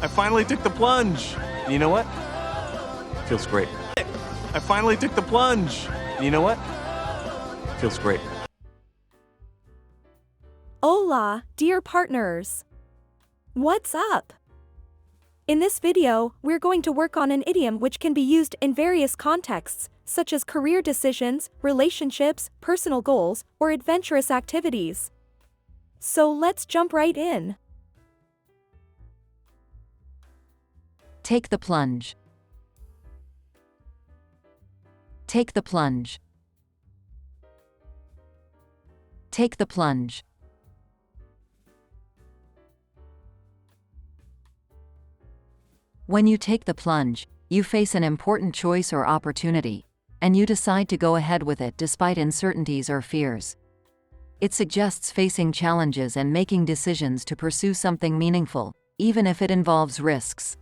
I finally took the plunge. And you know what? Feels great. I finally took the plunge. And you know what? Feels great. Hola, dear partners. What's up? In this video, we're going to work on an idiom which can be used in various contexts, such as career decisions, relationships, personal goals, or adventurous activities. So let's jump right in. Take the plunge. Take the plunge. Take the plunge. When you take the plunge, you face an important choice or opportunity, and you decide to go ahead with it despite uncertainties or fears. It suggests facing challenges and making decisions to pursue something meaningful, even if it involves risks.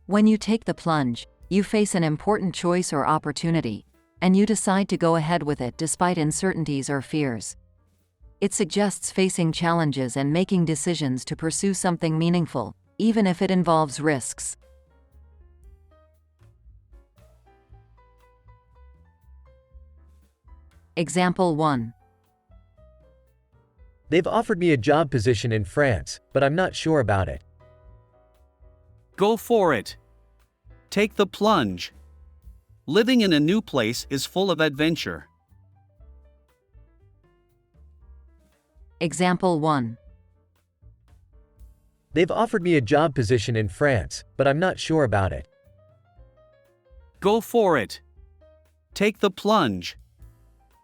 When you take the plunge, you face an important choice or opportunity, and you decide to go ahead with it despite uncertainties or fears. It suggests facing challenges and making decisions to pursue something meaningful, even if it involves risks. Example 1. They've offered me a job position in France, but I'm not sure about it. Go for it. Take the plunge. Living in a new place is full of adventure. Example 1. They've offered me a job position in France, but I'm not sure about it. Go for it. Take the plunge.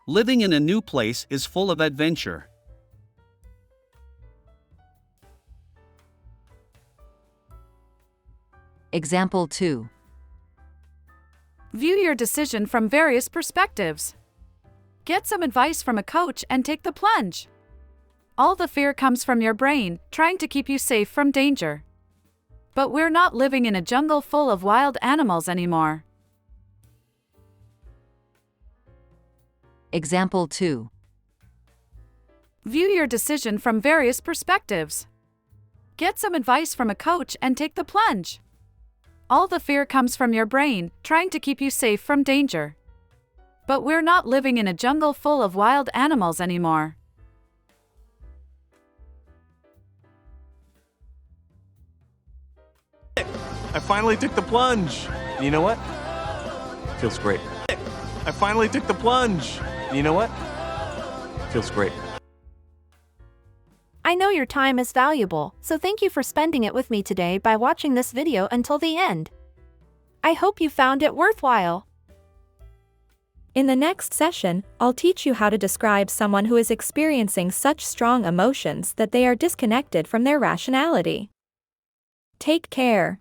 Living in a new place is full of adventure. Example 2. View your decision from various perspectives. Get some advice from a coach and take the plunge. All the fear comes from your brain, trying to keep you safe from danger. But we're not living in a jungle full of wild animals anymore. Example 2. View your decision from various perspectives. Get some advice from a coach and take the plunge. All the fear comes from your brain, trying to keep you safe from danger. But we're not living in a jungle full of wild animals anymore. I finally took the plunge. And you know what? Feels great. I finally took the plunge. And you know what? Feels great. I know your time is valuable, so thank you for spending it with me today by watching this video until the end. I hope you found it worthwhile. In the next session, I'll teach you how to describe someone who is experiencing such strong emotions that they are disconnected from their rationality. Take care.